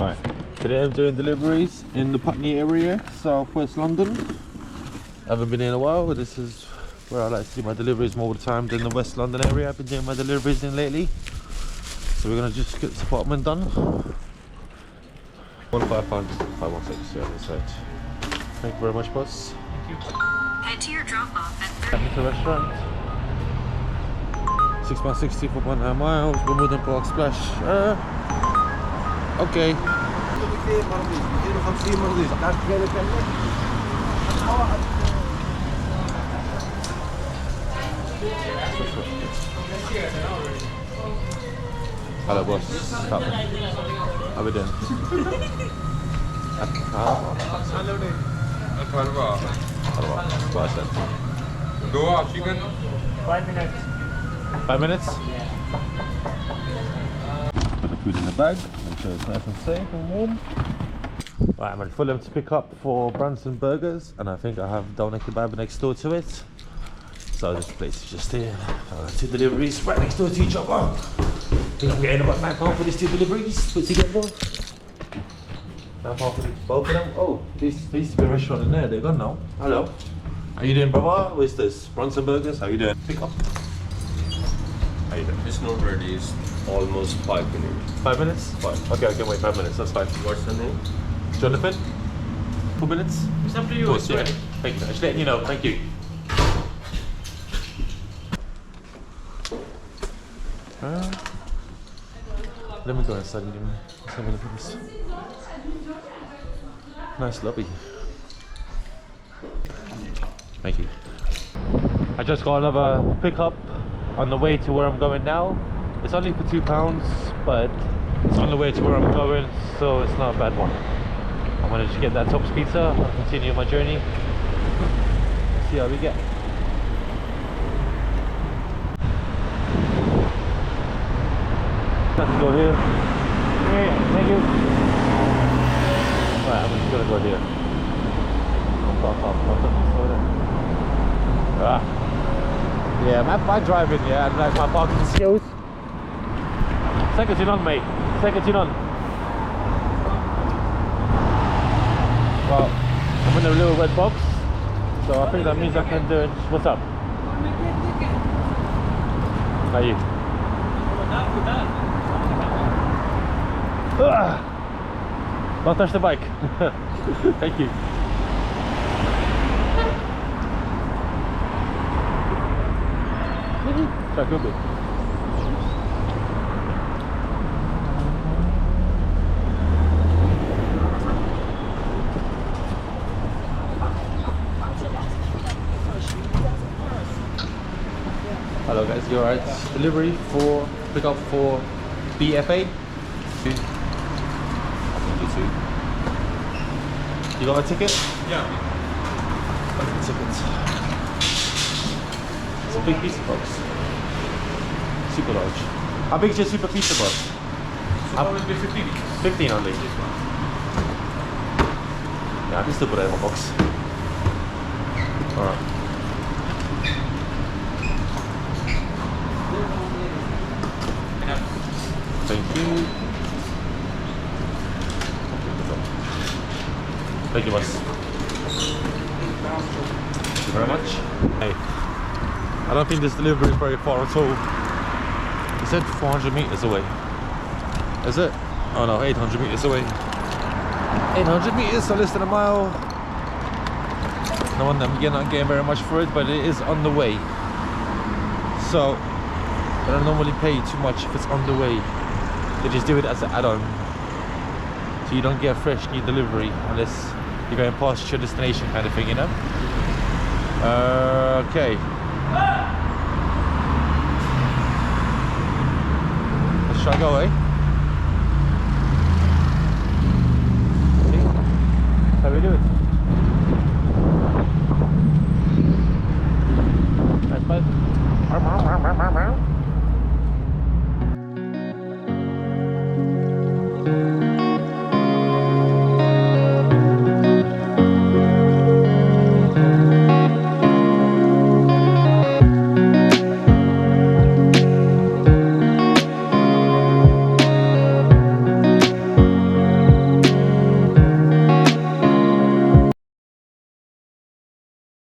Right, today I'm doing deliveries in the Putney area, southwest London. Haven't been here in a while, but this is where I like to do my deliveries more of the time than the West London area I've been doing my deliveries in lately. So we're gonna just get this apartment done. 15516, yeah, that's right. Thank you very much, boss. Thank you. Head to your drop off at Heading to the restaurant. £6.60 for 1.5 miles. Wimbledon Park Splash. Okay. Hello, boss. How we doing? Chicken. 5 minutes. 5 minutes? Put the food in the bag, make sure it's nice and safe and warm. Right, I'm at Fulham to pick up for Branson Burgers, and I think I have Doner Kebab next door to it. So this place is just here. Two deliveries right next door to each other. I think I'm getting about £9 for these two deliveries put together. £9 for both of them. Oh, there used to be a restaurant in there, they're gone now. Hello. How you doing, brother? What's this? Branson Burgers? How you doing? Pick up. How you doing? It's not ready. It's almost 5 minutes. 5 minutes? Fine. Okay, I can wait 5 minutes. That's fine. What's the name? Jonathan? 2 minutes? It's up to you. Course, yeah. Thank you. Just letting you know. Thank you. Let me go inside and let's have a look at this. Nice lobby. Thank you. I just got another pickup on the way to where I'm going now. It's only for £2, but it's on the way to where I'm going, so it's not a bad one. I'm gonna just get that Tops pizza. I'll continue my journey. See how we get. Let's go here. Yeah, thank you. Right, I'm just gonna go here. Yeah, my driving, yeah, and like my parking skills. Second on, mate. Second on. Well, I'm in a little red box, so I think that means I can do it. What's up? How are you? Don't touch the bike. Thank you. Try good bit. Hello guys, you alright? Delivery for pickup for BFA. You got a ticket? Yeah. Ticket. It's a big pizza box. Super large. How big is your super pizza box? Supposed to be 15. 15 only. Yeah, I can still put it in my box. Alright. Thank you. Thank you, boss. Thank you very much. Hey, I don't think this delivery is very far at all. It said 400 meters away. Is it? Oh no, 800 meters away. 800 meters, so less than a mile. No wonder I'm not getting very much for it, but it is on the way. So, I don't normally pay too much if it's on the way. They just do it as an add-on. So you don't get a fresh new delivery unless you're going past your destination kind of thing, you know? Okay. Let's try go, eh? See? How we do it?